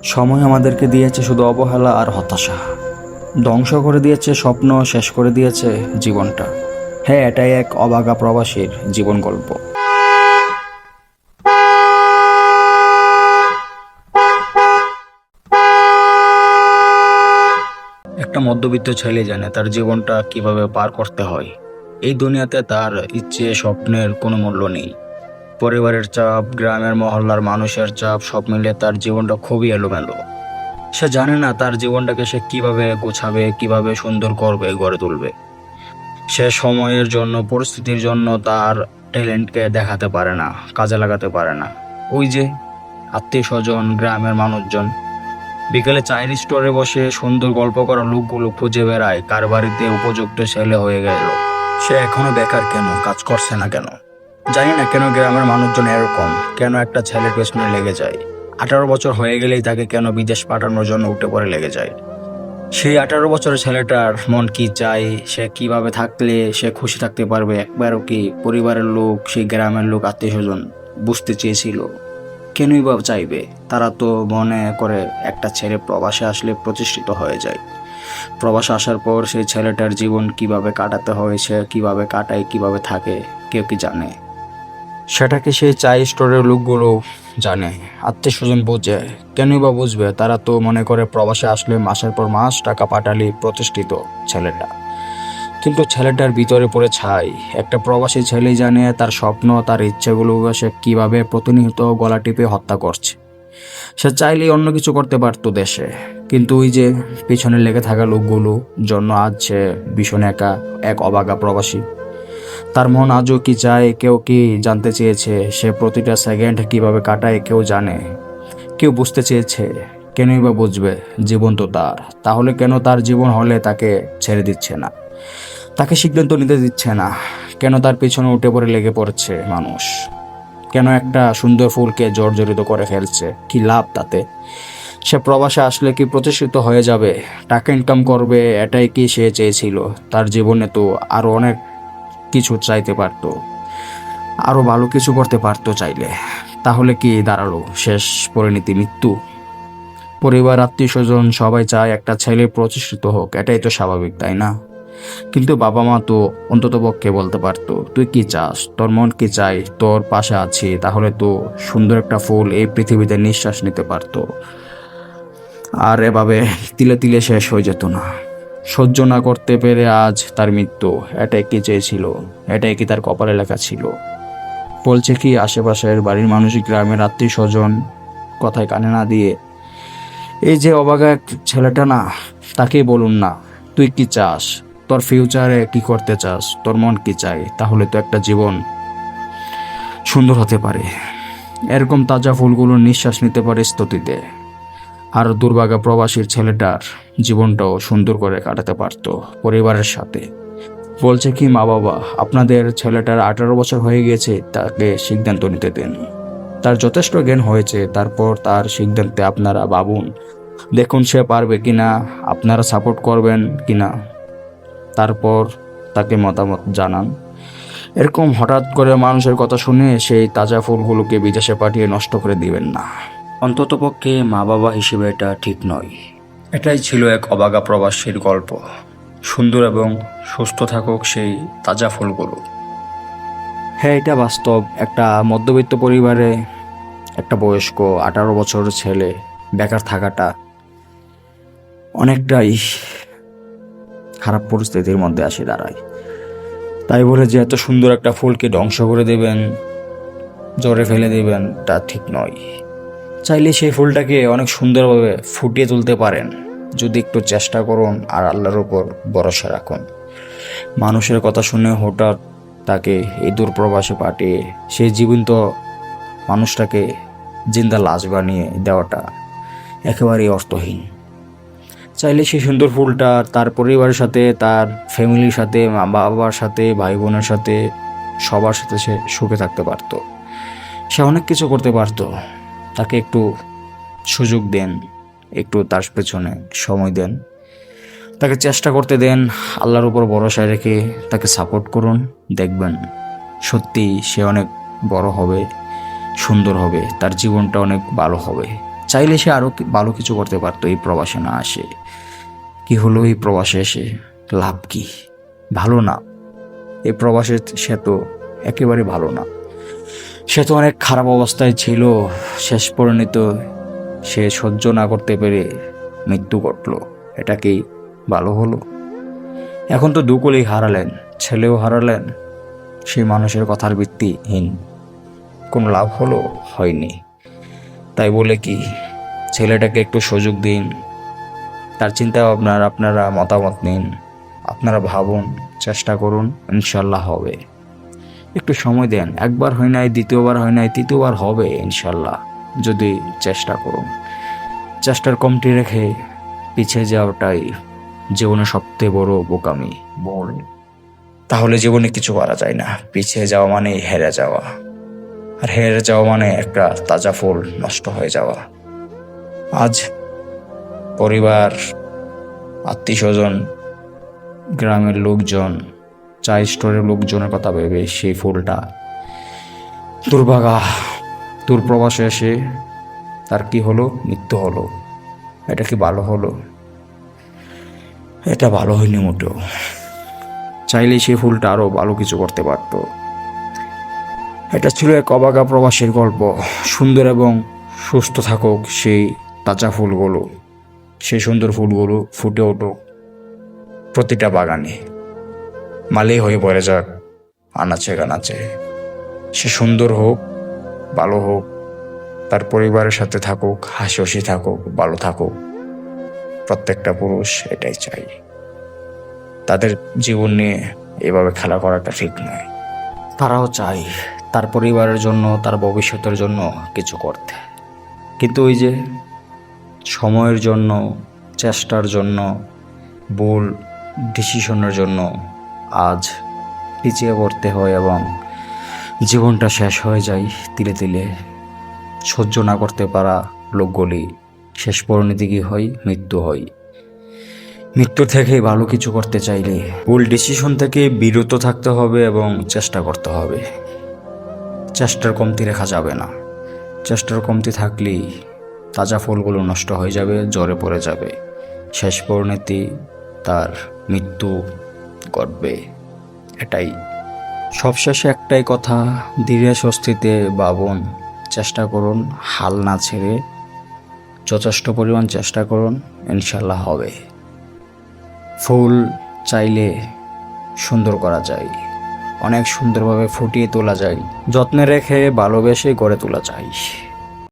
সময় আমাদেরকে দিয়েছে শুধু অবহেলা আর হতাশা, ধ্বংস করে দিয়েছে স্বপ্ন, শেষ করে দিয়েছে জীবনটা। হ্যাঁ, এটাই এক অবাগা প্রবাসীর জীবন গল্প। একটা মধ্যবিত্ত ছেলে জানে তার জীবনটা কিভাবে পার করতে হয়। এই দুনিয়াতে তার ইচ্ছে স্বপ্নের কোনো মূল্য নেই। পরিবারের চাপ, গ্রামের মহল্লার মানুষের চাপ, সব মিলে তার জীবনটা খুবই এলোমেলো। সে জানে না তার জীবনটাকে সে কিভাবে গোছাবে, কিভাবে সুন্দর করবে, গড়ে তুলবে। সে সময়ের জন্য, পরিস্থিতির জন্য তার ট্যালেন্টকে দেখাতে পারে না, কাজে লাগাতে পারে না। ওই যে আত্মীয় স্বজন, গ্রামের মানুষজন বিকেলে চায়ের স্টোরে বসে সুন্দর গল্প করা লোকগুলো খুঁজে বেড়ায় কার বাড়িতে উপযুক্ত ছেলে হয়ে গেল। সে এখনো বেকার কেন, কাজ করছে না কেন। জানি না কেন গ্রামের মানুষজন এরকম, কেন একটা ছেলের পেছনে লেগে যায়। 18 বছর হয়ে গেলেই তাকে কেন বিদেশ পাঠানোর জন্য উঠে পড়ে লেগে যায়। সেই 18 বছরের ছেলেটার মন কি চায়, সে কিভাবে থাকলে সে খুশি থাকতে পারবে, একবারও কি পরিবারের লোক, সেই গ্রামের লোক, আত্মীয় স্বজন বুঝতে চেয়েছিল? কেনই বা চাইবে? তারা তো মনে করে একটা ছেলে প্রবাসে আসলে প্রতিষ্ঠিত হয়ে যায়। প্রবাসে আসার পর সেই ছেলেটার জীবন কিভাবে কাটাতে হয়, সে কিভাবে কাটায়, কিভাবে থাকে, কেউ কি জানে? সেটাকে সেই চাই স্টোরের লোকগুলো জানে, আত্মীয় স্বজন বোঝে। কেনই বা বুঝবে? তারা তো মনে করে প্রবাসে আসলে মাসের পর মাস টাকা পাঠালি প্রতিষ্ঠিত ছেলেটা। কিন্তু ছেলেটার ভিতরে পড়ে ছাই। একটা প্রবাসী ছেলে জানে তার স্বপ্ন, তার ইচ্ছেগুলোকে সে কিভাবে প্রতিনিয়ত গলা টিপে হত্যা করছে। সে চাইলেই অন্য কিছু করতে পারতো দেশে, কিন্তু ওই যে পিছনে লেগে থাকা লোকগুলো জন্য আজ সে ভীষণ একা, এক অবাগা প্রবাসী। তার মন আজও কি চায়, কেউ কি জানতে চেয়েছে? সে প্রতিটা সেকেন্ড কিভাবে কাটায় কেউ জানে? কেউ বুঝতে চেয়েছে? কেনই বা বুঝবে? জীবন তো তার। তাহলে কেন তার জীবন হলে তাকে ছেড়ে দিচ্ছে না, তাকে সিদ্ধান্ত নিতে দিচ্ছে না? কেন তার পিছনে উঠে পড়ে লেগে পড়ছে মানুষ? কেন একটা সুন্দর ফুলকে জর্জরিত করে ফেলছে? কি লাভ তাতে? সে প্রবাসে আসলে কি প্রতিষ্ঠিত হয়ে যাবে, টাকা ইনকাম করবে, এটাই কি সে চেয়েছিল? তার জীবনে তো আরো অনেক কিছু চাইতে পারতো, আরো ভালো কিছু করতে পারতো চাইলে। তাহলে কি দাঁড়ালো? শেষ পরিণতি মৃত্যু। পরিবার, আত্মীয় স্বজন সবাই চায় একটা ছেলে প্রতিষ্ঠিত হোক, এটাই তো স্বাভাবিক, তাই না? কিন্তু বাবা মা তো অন্ততপক্ষে বলতে পারতো, তুই কি চাস, তোর মন কি চাই, তোর পাশে আছি। তাহলে তো সুন্দর একটা ফুল এই পৃথিবীতে নিঃশ্বাস নিতে পারতো। আর এভাবে তিলে তিলে শেষ হয়ে যেত না। সহ্য না করতে পেরে আজ তার মৃত্যু। এটাই কি চেয়েছিল? এটাই কি তার কপালে লেখা ছিল? বলছে কি আশেপাশের বাড়ির মানুষ, গ্রামের আত্মীয় স্বজন কথায় কানে না দিয়ে এই যে অবাগা ছেলেটা না, তাকেই বলুন না, তুই কি চাস, তোর ফিউচারে কি করতে চাস, তোর মন কি চাই, তাহলে তো একটা জীবন সুন্দর হতে পারে। এরকম তাজা ফুলগুলো নিঃশ্বাস নিতে পারে স্তুতিতে। আর দুর্ভাগা প্রবাসীর ছেলেটার জীবনটাও সুন্দর করে কাটাতে পারত পরিবারের সাথে। বলছে কি মা বাবা, আপনাদের ছেলেটার 18 বছর হয়ে গেছে, তাকে সিদ্ধান্ত নিতে দেন। তার যথেষ্ট জ্ঞান হয়েছে, তারপর তার সিদ্ধান্তে আপনারা ভাবুন, দেখুন সে পারবে কিনা, আপনারা সাপোর্ট করবেন কিনা, তারপর তাকে মতামত জানান। এরকম হঠাৎ করে মানুষের কথা শুনে সেই তাজা ফুলগুলোকে বিদেশে পাঠিয়ে নষ্ট করে দিবেন না। অন্ততপক্ষে মা বাবা হিসেবে এটা ঠিক নয়। এটাই ছিল এক অবাগা প্রবাসীর গল্প। সুন্দর এবং সুস্থ থাকুক সেই তাজা ফুলগুলো। হ্যাঁ, এটা বাস্তব। একটা মধ্যবিত্ত পরিবারে একটা বয়স্ক 18 বছরের ছেলে বেকার থাকাটা অনেকটাই খারাপ পরিস্থিতির মধ্যে আসে দাঁড়ায়। তাই বলে যে এত সুন্দর একটা ফুলকে ধ্বংস করে দেবেন, জ্বরে ফেলে দেবেন, তা ঠিক নয়। চাইলে সেই ফুলটাকে অনেক সুন্দরভাবে ফুটিয়ে তুলতে পারেন, যদি একটু চেষ্টা করুন আর আল্লাহর উপর ভরসা রাখুন। মানুষের কথা শুনে হঠাৎ তাকে এই দূরপ্রবাসে পাঠিয়ে সেই জীবন্ত মানুষটাকে জিন্দা লাশ বানিয়ে দেওয়াটা একেবারেই অর্থহীন। চাইলে সেই সুন্দর ফুলটা তার পরিবারের সাথে, তার ফ্যামিলির সাথে, মা বাবার সাথে, ভাই বোনের সাথে, সবার সাথে সে সুখে থাকতে পারতো। সে অনেক কিছু করতে পারতো। তাকে একটু সুযোগ দেন, একটু তার পেছনে সময় দেন, তাকে চেষ্টা করতে দেন। আল্লাহর উপর ভরসা রেখে তাকে সাপোর্ট করুন। দেখবেন সত্যি সে অনেক বড় হবে, সুন্দর হবে, তার জীবনটা অনেক ভালো হবে। চাইলে সে আরও ভালো কিছু করতে পারতো এই প্রবাসে না আসে। কি হলো এই প্রবাসে এসে? লাভ কি? ভালো না। এই প্রবাসে সে তো একেবারে ভালো না। সে তো অনেক খারাপ অবস্থায় ছিল, শেষ পরিণত সে সহ্য না করতে পেরে মৃত্যু ঘটল। এটা কি ভালো হলো? এখন তো দুকুলেই হারালেন, ছেলেও হারালেন, সেই মানুষের কথার ভিত্তিহীন। কোনো লাভ হলো? হয়নি। তাই বলে কি ছেলেটাকে একটু সুযোগ দিন, তার চিন্তা ভাবনার আপনারা মতামত নিন, আপনারা ভাবুন, চেষ্টা করুন, ইনশাল্লাহ হবে। একটু সময় দেন, একবার হয় নাই, দ্বিতীয়বার হয় নাই, তৃতীয়বার হবে ইনশাল্লাহ, যদি চেষ্টা করুন। চেষ্টার কমতি রেখে পিছিয়ে যাওয়াটাই জীবনে সবচেয়ে বড় বোকামি, ভুল। তাহলে জীবনে কিছু করা যায় না। পিছিয়ে যাওয়া মানে হেরে যাওয়া, আর হেরে যাওয়া মানে একটা তাজা ফুল নষ্ট হয়ে যাওয়া। আজ পরিবার, আত্মীয় স্বজন, গ্রামের লোকজন, চা স্টোরের লোকজনের কথা ভেবে সেই ফুলটা দূরপ্রবাসে এসে তার কি হলো? মৃত্যু হলো। এটা কি ভালো হলো? এটা ভালো হয়নি মোটেও। চাইলে সেই ফুলটা আরও ভালো কিছু করতে পারত। এটা ছিল এক অবাগা প্রবাসের গল্প। সুন্দর এবং সুস্থ থাকুক সেই তাজা ফুলগুলো, সেই সুন্দর ফুলগুলো ফুটে উঠুক প্রতিটা বাগানে, মালি হয়ে পড়ে যাক আনাচে কানাচে। সে সুন্দর হোক, ভালো হোক, তার পরিবারের সাথে থাকুক, হাসি খুশি থাকুক, ভালো থাকুক। প্রত্যেকটা পুরুষ এটাই চাই। তাদের জীবন নিয়ে এভাবে খেলা করাটা ঠিক নয়। তারাও চায় তার পরিবারের জন্য, তার ভবিষ্যতের জন্য কিছু করতে, কিন্তু ওই যে সময়ের জন্য, চেষ্টার জন্য, ভুল ডিসিশনের জন্য আজ পিছিয়ে পড়তে হয় এবং জীবনটা শেষ হয়ে যায় তিলে তিলে। সহ্য না করতে পারা লোকগুলি শেষ পরিণতি কি হয়? মৃত্যু হয়। মৃত্যু থেকে ভালো কিছু করতে চাইলে ভুল ডিসিশন থেকে বিরত থাকতে হবে এবং চেষ্টা করতে হবে। চেষ্টার কমতি রাখা যাবে না। চেষ্টার কমতি থাকলেই তাজা ফুলগুলো নষ্ট হয়ে যাবে, জ্বরে পড়ে যাবে, শেষ পরিণতি তার মৃত্যু ঘটবে। এটাই সবশেষে একটাই কথা, ধীরে স্বস্তিতে ভাবুন, চেষ্টা করুন, হাল না ছেড়ে যথেষ্ট পরিমাণ চেষ্টা করুন, ইনশাল্লাহ হবে। ফুল চাইলে সুন্দর করা যায়, অনেক সুন্দরভাবে ফুটিয়ে তোলা যায়, যত্নে রেখে ভালোবেসে গড়ে তোলা যায়।